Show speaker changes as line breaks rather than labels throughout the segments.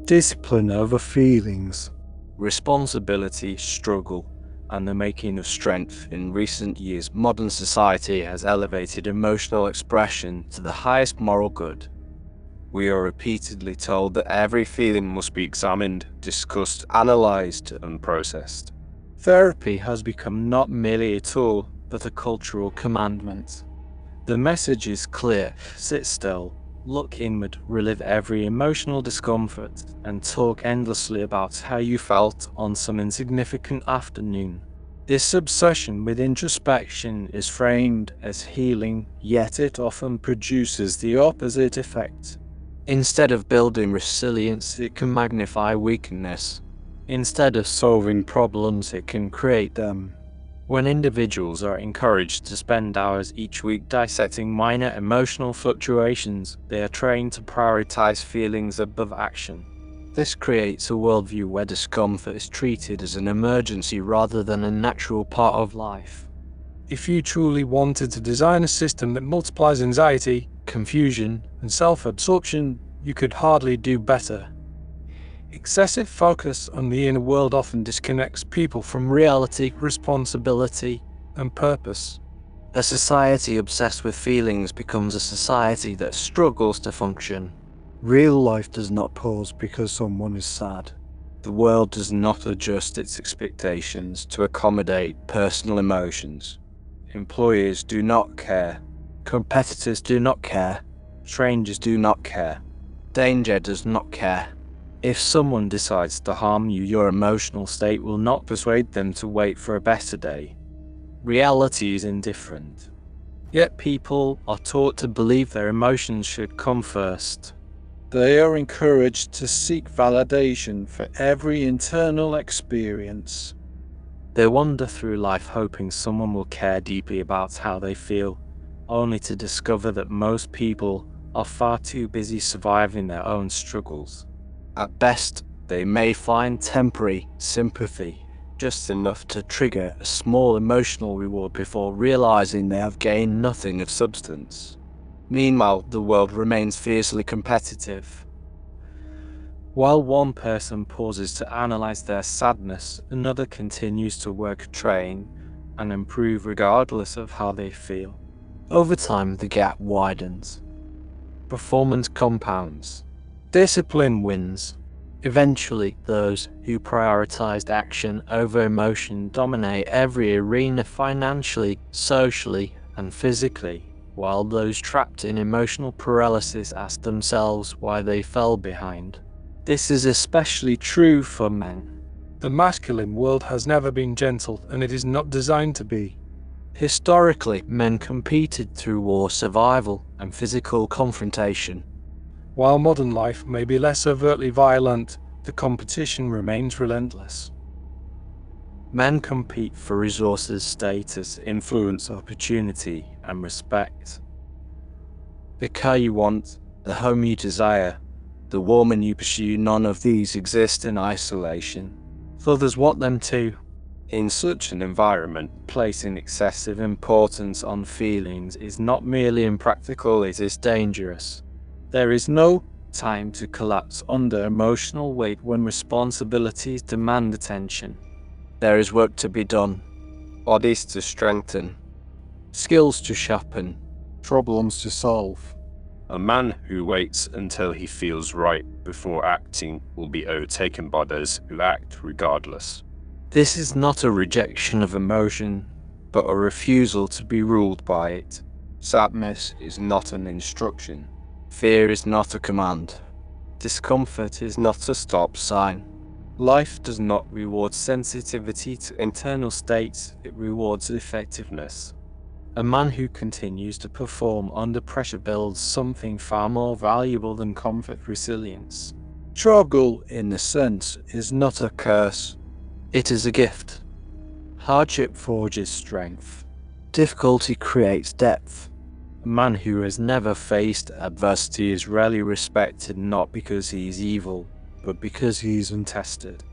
discipline over feelings.
Responsibility, struggle, and the making of strength. In recent years, modern society has elevated emotional expression to the highest moral good. We are repeatedly told that every feeling must be examined, discussed, analyzed, and processed. Therapy has become not merely a tool, but a cultural commandment. The message is clear: sit still, look inward, relive every emotional discomfort, and talk endlessly about how you felt on some insignificant afternoon. This obsession with introspection is framed as healing, yet it often produces the opposite effect. Instead of building resilience, it can magnify weakness. Instead of solving problems, it can create them. When individuals are encouraged to spend hours each week dissecting minor emotional fluctuations, they are trained to prioritize feelings above action. This creates a worldview where discomfort is treated as an emergency rather than a natural part of life.
If you truly wanted to design a system that multiplies anxiety, confusion, and self-absorption, you could hardly do better. Excessive focus on the inner world often disconnects people from reality, responsibility, and purpose.
A society obsessed with feelings becomes a society that struggles to function.
Real life does not pause because someone is sad.
The world does not adjust its expectations to accommodate personal emotions. Employers do not care. Competitors do not care. Strangers do not care. Danger does not care. If someone decides to harm you, your emotional state will not persuade them to wait for a better day. Reality is indifferent. Yet people are taught to believe their emotions should come first.
They are encouraged to seek validation for every internal experience.
They wander through life hoping someone will care deeply about how they feel, only to discover that most people are far too busy surviving their own struggles. At best, they may find temporary sympathy, just enough to trigger a small emotional reward before realizing they have gained nothing of substance. Meanwhile, the world remains fiercely competitive. While one person pauses to analyze their sadness, another continues to work, train, and improve regardless of how they feel. Over time, the gap widens. Performance compounds. Discipline wins. Eventually, those who prioritized action over emotion dominate every arena financially, socially, and physically, while those trapped in emotional paralysis ask themselves why they fell behind. This is especially true for men.
The masculine world has never been gentle, and it is not designed to be.
Historically, men competed through war, survival, and physical confrontation.
While modern life may be less overtly violent, the competition remains relentless.
Men compete for resources, status, influence, opportunity, and respect. The car you want, the home you desire, the woman you pursue, none of these exist in isolation. Others want them too. In such an environment, placing excessive importance on feelings is not merely impractical, it is dangerous. There is no time to collapse under emotional weight when responsibilities demand attention. There is work to be done, bodies to strengthen, skills to sharpen,
Problems to solve.
A man who waits until he feels right before acting will be overtaken by those who act regardless.
This is not a rejection of emotion, but a refusal to be ruled by it. Sadness is not an instruction. Fear is not a command. Discomfort is not a stop sign. Life does not reward sensitivity to internal states, it rewards effectiveness. A man who continues to perform under pressure builds something far more valuable than comfort: resilience.
Struggle, in a sense, is not a curse.
It is a gift. Hardship forges strength. Difficulty creates depth. A man who has never faced adversity is rarely respected, not because he is evil, but because he is untested.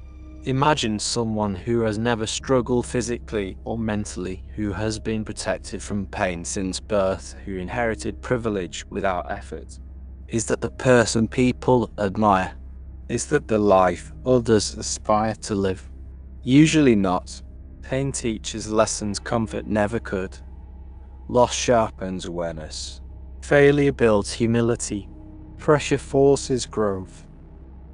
Imagine someone who has never struggled physically or mentally, who has been protected from pain since birth, who inherited privilege without effort. Is that the person people admire? is that the life others aspire to live. Usually not. Pain teaches lessons comfort never could. Loss sharpens awareness. Failure builds humility. Pressure forces growth.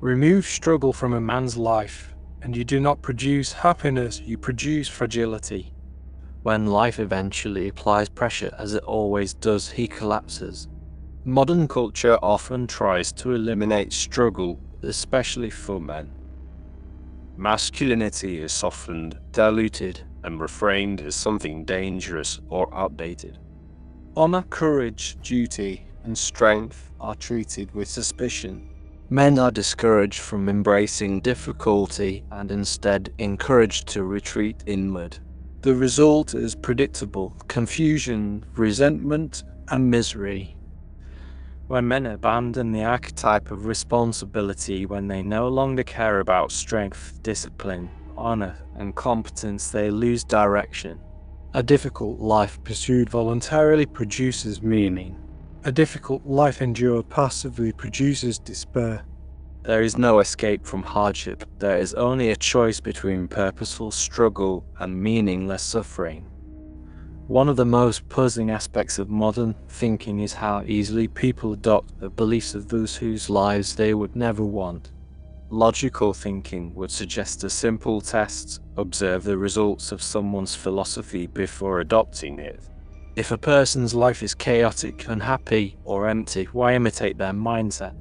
Remove struggle from a man's life, and you do not produce happiness, you produce fragility.
When life eventually applies pressure, as it always does, he collapses. Modern culture often tries to eliminate struggle, especially for men. Masculinity is softened, diluted, and reframed as something dangerous or outdated. Honor, courage, duty, and strength are treated with suspicion. Men are discouraged from embracing difficulty and instead encouraged to retreat inward. The result is predictable confusion, resentment, and misery. When men abandon the archetype of responsibility, when they no longer care about strength, discipline, honor, and competence, they lose direction. A difficult life pursued voluntarily produces meaning.
A difficult life endured passively produces despair.
There is no escape from hardship. There is only a choice between purposeful struggle and meaningless suffering. One of the most puzzling aspects of modern thinking is how easily people adopt the beliefs of those whose lives they would never want. Logical thinking would suggest a simple test: observe the results of someone's philosophy before adopting it. If a person's life is chaotic, unhappy, or empty, why imitate their mindset?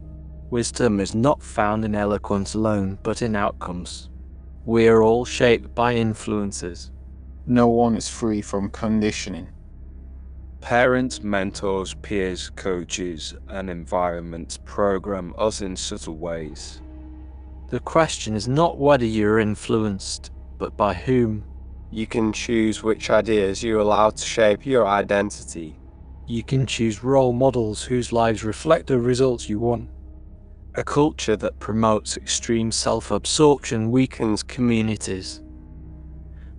Wisdom is not found in eloquence alone, but in outcomes. We are all shaped by influences.
No one is free from conditioning.
Parents, mentors, peers, coaches, and environments program us in subtle ways. The question is not whether you're influenced, but by whom. You can choose which ideas you allow to shape your identity.
You can choose role models whose lives reflect the results you want.
A culture that promotes extreme self-absorption weakens communities.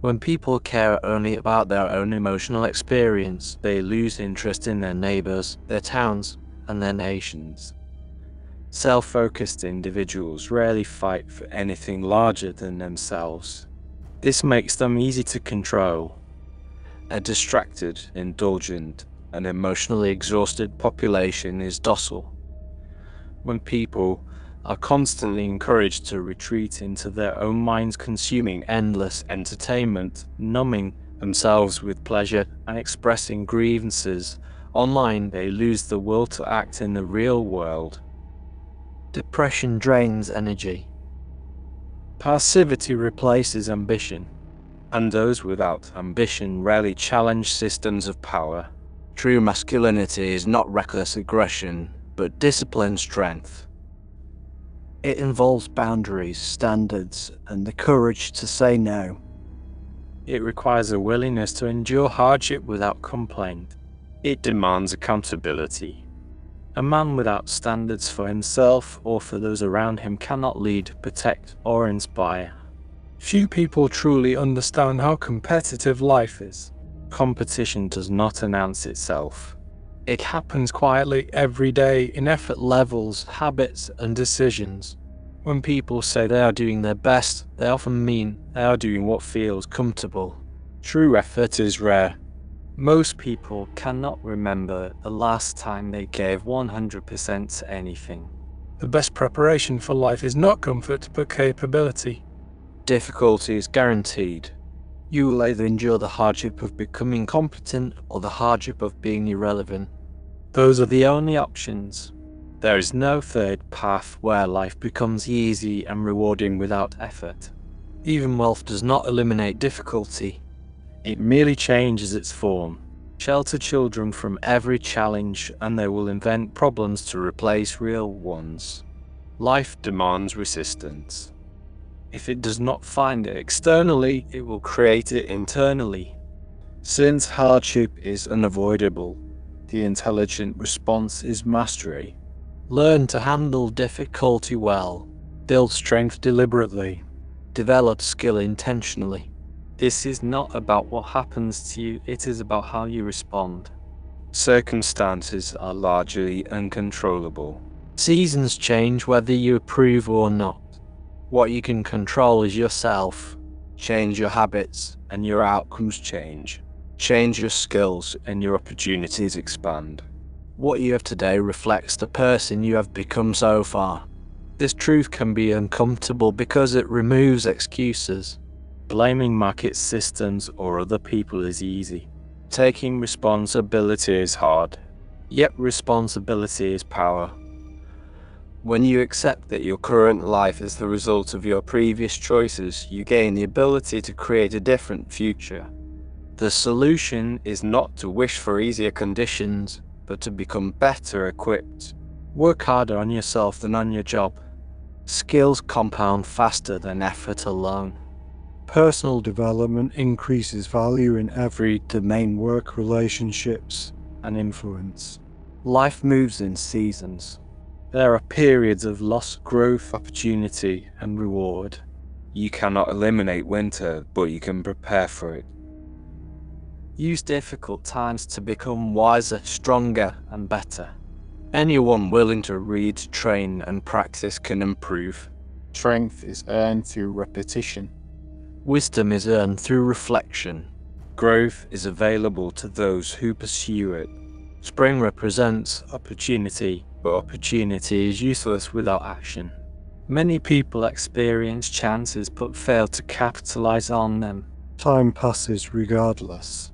When people care only about their own emotional experience, they lose interest in their neighbors, their towns, and their nations. Self-focused individuals rarely fight for anything larger than themselves. This makes them easy to control. A distracted, indulgent, and emotionally exhausted population is docile. When people are constantly encouraged to retreat into their own minds, consuming endless entertainment, numbing themselves with pleasure, and expressing grievances online, they lose the will to act in the real world. Depression drains energy. Passivity replaces ambition, and those without ambition rarely challenge systems of power. True masculinity is not reckless aggression, but disciplined strength. It involves boundaries, standards, and the courage to say no. It requires a willingness to endure hardship without complaint.
It demands accountability.
A man without standards for himself or for those around him cannot lead, protect, or inspire.
Few people truly understand how competitive life is.
Competition does not announce itself.
It happens quietly every day in effort levels, habits, and decisions.
When people say they are doing their best, they often mean they are doing what feels comfortable. True effort is rare. Most people cannot remember the last time they gave 100% to anything.
The best preparation for life is not comfort, but capability.
Difficulty is guaranteed. You will either endure the hardship of becoming competent or the hardship of being irrelevant. Those are the only options. There is no third path where life becomes easy and rewarding without effort. Even wealth does not eliminate difficulty. It merely changes its form. Shelter children from every challenge, and they will invent problems to replace real ones. Life
Demands resistance.
If it does not find it externally, it will create it internally. Since hardship is unavoidable, the intelligent response is mastery. Learn to handle difficulty well. Build strength deliberately. Develop skill intentionally. This is not about what happens to you, it is about how you respond. Circumstances are largely uncontrollable. Seasons change whether you approve or not. What you can control is yourself. Change your habits and your outcomes change. Change your skills and your opportunities expand. What you have today reflects the person you have become so far. This truth can be uncomfortable because it removes excuses.
Blaming market systems or other people is easy.
Taking responsibility is hard.
Yet responsibility is power.
When you accept that your current life is the result of your previous choices, you gain the ability to create a different future. The solution is not to wish for easier conditions, but to become better equipped. Work harder on yourself than on your job. Skills compound faster than effort alone.
Personal development increases value in every domain: work, relationships, and influence.
Life moves in seasons.
There are periods of loss, growth, opportunity, and reward.
You cannot eliminate winter, but you can prepare for it.
Use difficult times to become wiser, stronger, and better. Anyone willing to read, train, and practice can improve.
Strength is earned through repetition.
Wisdom is earned through reflection.
Growth is available to those who pursue it.
Spring represents
Opportunity,
But
opportunity is useless without action. Many people experience chances but fail to capitalize on them.
Time passes regardless.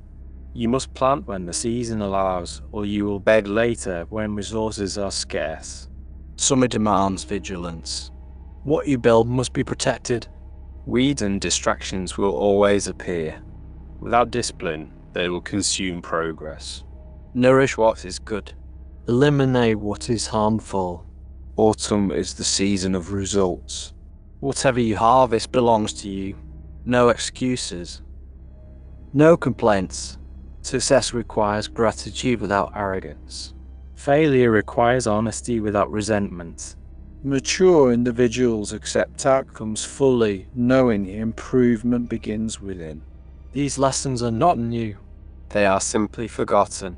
You must plant when the season allows, or you will beg later when resources are scarce.
summer demands vigilance.
What you build must be protected.
weeds and distractions will always appear. Without discipline, they will consume progress.
Nourish what is good. Eliminate what is harmful.
Autumn is the season of results.
Whatever you harvest belongs to you. No excuses. No complaints. Success requires gratitude without arrogance.
Failure requires honesty without resentment.
Mature individuals accept outcomes fully, knowing improvement begins within.
These lessons are not new.
They are simply forgotten.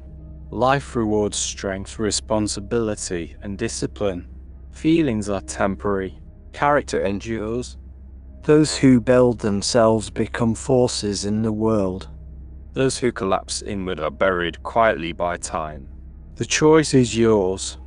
Life rewards strength, responsibility, and discipline. Feelings are temporary.
Character endures.
Those who build themselves become forces in the world.
Those who collapse inward are buried quietly by time.
The choice is yours.